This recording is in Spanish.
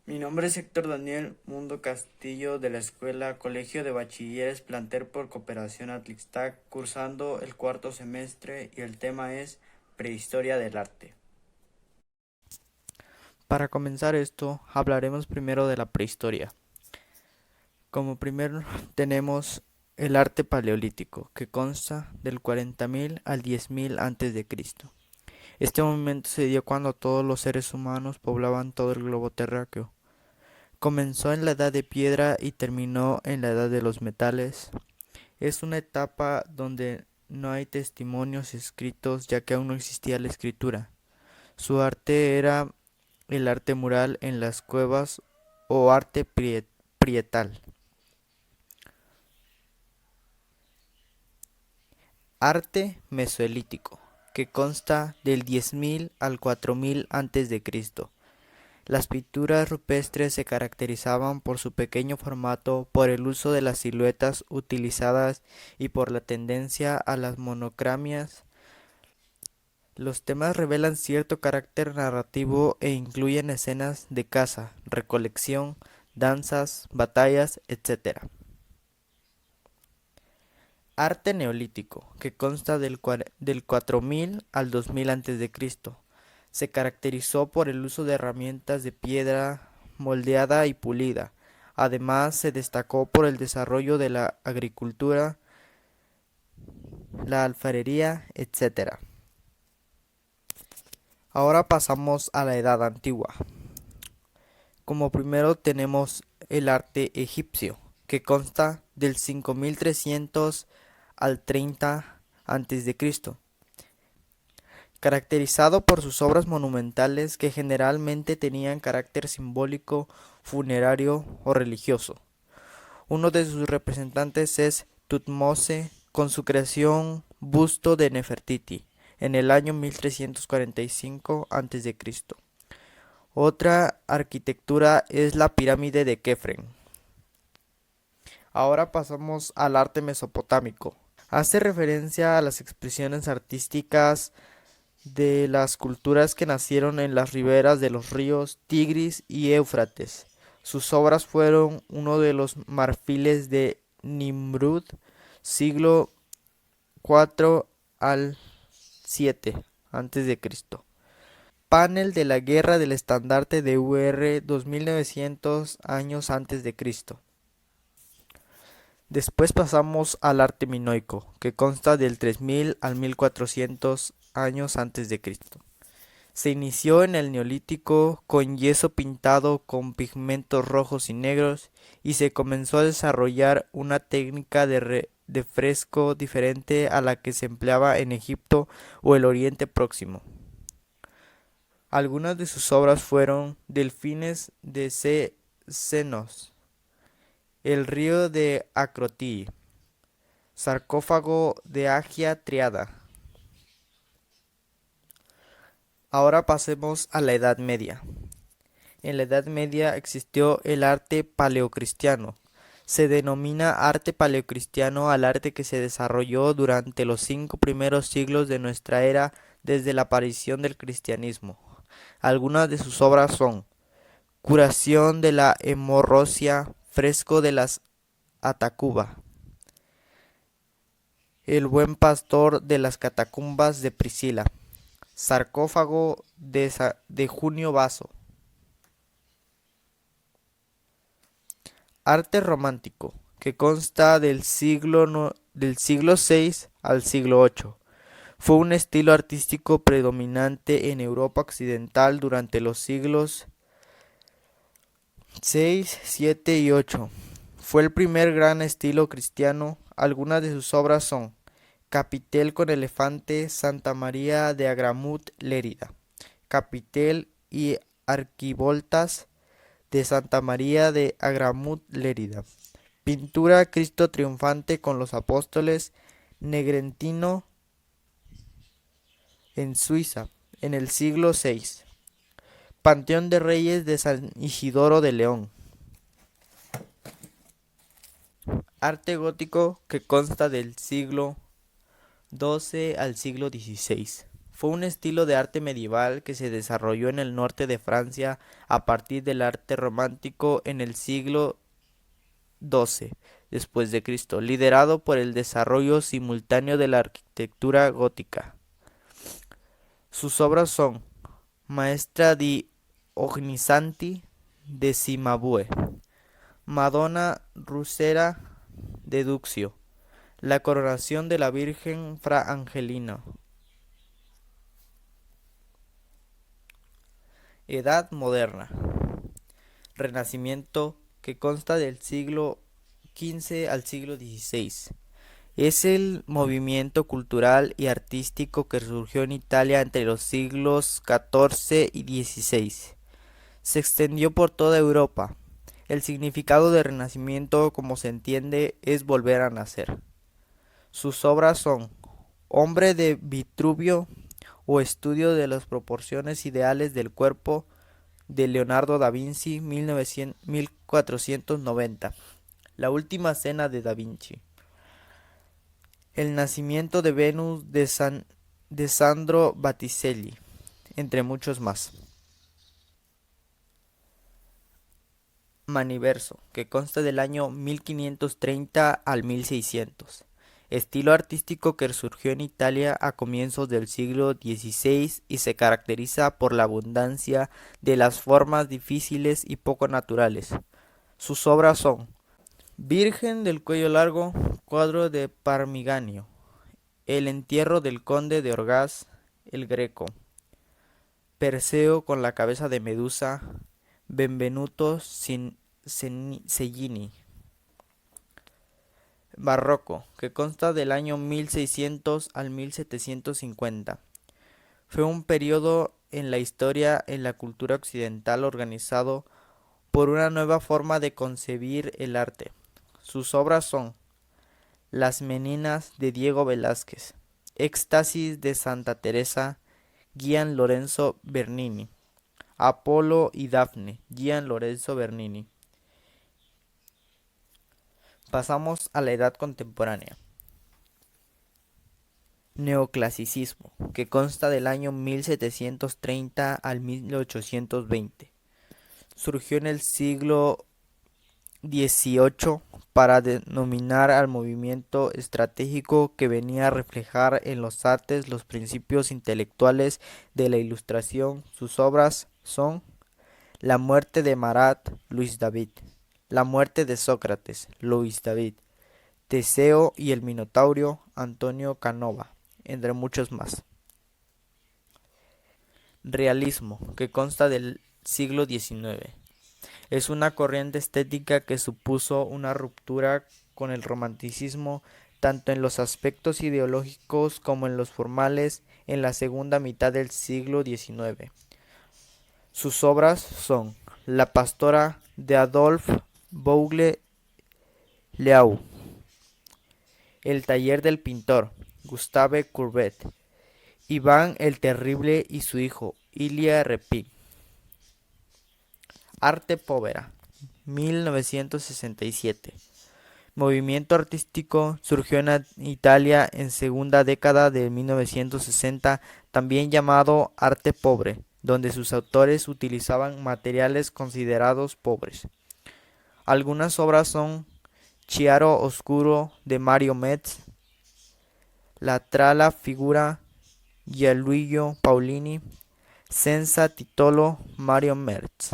Mi nombre es Héctor Daniel Mundo Castillo de la Escuela Colegio de Bachilleres Plantel por Cooperación Atlixtac, cursando el cuarto semestre y el tema es Prehistoria del Arte. Para comenzar esto, hablaremos primero de la prehistoria. Como primero tenemos el arte paleolítico, que consta del 40.000 al 10.000 antes de Cristo. Este movimiento se dio cuando todos los seres humanos poblaban todo el globo terráqueo. Comenzó en la edad de piedra y terminó en la edad de los metales. Es una etapa donde no hay testimonios escritos ya que aún no existía la escritura. Su arte era el arte mural en las cuevas o arte prietal. Arte mesolítico, que consta del 10.000 al 4.000 antes de Cristo. Las pinturas rupestres se caracterizaban por su pequeño formato, por el uso de las siluetas utilizadas y por la tendencia a las monocramias. Los temas revelan cierto carácter narrativo e incluyen escenas de caza, recolección, danzas, batallas, etc. Arte neolítico, que consta del 4000 al 2000 a.C. Se caracterizó por el uso de herramientas de piedra moldeada y pulida. Además, se destacó por el desarrollo de la agricultura, la alfarería, etc. Ahora pasamos a la Edad Antigua. Como primero tenemos el arte egipcio, que consta del 5300 al 30 a.C., caracterizado por sus obras monumentales que generalmente tenían carácter simbólico, funerario o religioso. Uno de sus representantes es Tutmose, con su creación busto de Nefertiti, en el año 1345 a.C. Otra arquitectura es la pirámide de Kefren. Ahora pasamos al arte mesopotámico. Hace referencia a las expresiones artísticas de las culturas que nacieron en las riberas de los ríos Tigris y Éufrates. Sus obras fueron uno de los marfiles de Nimrud, siglo IV al 7 antes de Cristo. Panel de la Guerra del Estandarte de UR 2900 años antes de Cristo. Después pasamos al arte minoico, que consta del 3000 al 1400 años antes de Cristo. Se inició en el Neolítico con yeso pintado con pigmentos rojos y negros y se comenzó a desarrollar una técnica de fresco diferente a la que se empleaba en Egipto o el Oriente Próximo. Algunas de sus obras fueron Delfines de Senos, El río de Acrotí, Sarcófago de Agia Triada. Ahora pasemos a la Edad Media. En la Edad Media existió el arte paleocristiano. Se denomina arte paleocristiano al arte que se desarrolló durante los 5 primeros siglos de nuestra era desde la aparición del cristianismo. Algunas de sus obras son Curación de la hemorrosia, fresco de las Atacuba, El buen pastor de las catacumbas de Priscila, Sarcófago de Junio Basso. Arte romántico, que consta del siglo VI al siglo VIII. Fue un estilo artístico predominante en Europa occidental durante los siglos VI, VII y VIII. Fue el primer gran estilo cristiano. Algunas de sus obras son Capitel con elefante, Santa María de Agramut, Lérida. Capitel y arquivoltas de Santa María de Agramut, Lérida. Pintura Cristo triunfante con los apóstoles, Negrentino, en Suiza, en el siglo VI. Panteón de Reyes de San Isidoro de León. Arte gótico que consta del siglo XII al siglo XVI. Fue un estilo de arte medieval que se desarrolló en el norte de Francia a partir del arte romántico en el siglo XII después de Cristo, liderado por el desarrollo simultáneo de la arquitectura gótica. Sus obras son Maestra di Ognissanti de Cimabue, Madonna Russera de Duccio, La coronación de la Virgen Fra Angelina. Edad moderna. Renacimiento, que consta del siglo XV al siglo XVI. Es el movimiento cultural y artístico que surgió en Italia entre los siglos XIV y XVI. Se extendió por toda Europa. El significado de renacimiento, como se entiende, es volver a nacer. Sus obras son Hombre de Vitruvio o Estudio de las proporciones ideales del cuerpo de Leonardo da Vinci 1490. La última cena de da Vinci. El nacimiento de Venus de Sandro Botticelli, entre muchos más. Maniverso, que consta del año 1530 al 1600. Estilo artístico que surgió en Italia a comienzos del siglo XVI y se caracteriza por la abundancia de las formas difíciles y poco naturales. Sus obras son Virgen del cuello largo, cuadro de Parmigianino, El entierro del conde de Orgaz, el Greco, Perseo con la cabeza de Medusa, Benvenuto Cellini. Barroco, que consta del año 1600 al 1750. Fue un periodo en la historia en la cultura occidental organizado por una nueva forma de concebir el arte. Sus obras son Las Meninas de Diego Velázquez, Éxtasis de Santa Teresa, Gian Lorenzo Bernini, Apolo y Dafne, Gian Lorenzo Bernini. Pasamos a la edad contemporánea. Neoclasicismo, que consta del año 1730 al 1820. Surgió en el siglo XVIII para denominar al movimiento estratégico que venía a reflejar en los artes los principios intelectuales de la Ilustración. Sus obras son La muerte de Marat, Luis David, La muerte de Sócrates, Luis David, Teseo y el Minotauro, Antonio Canova, entre muchos más. Realismo, que consta del siglo XIX. Es una corriente estética que supuso una ruptura con el romanticismo tanto en los aspectos ideológicos como en los formales en la segunda mitad del siglo XIX. Sus obras son La pastora de Adolphe Bouglé-Leau, El taller del pintor, Gustave Courbet, Iván el Terrible y su hijo, Ilya Repin. Arte Povera, 1967. Movimiento artístico surgió en Italia en segunda década de 1960, también llamado arte pobre, donde sus autores utilizaban materiales considerados pobres. Algunas obras son Chiaro Oscuro de Mario Metz, La Trala Figura Gianluigi Paolini, Senza Titolo Mario Metz.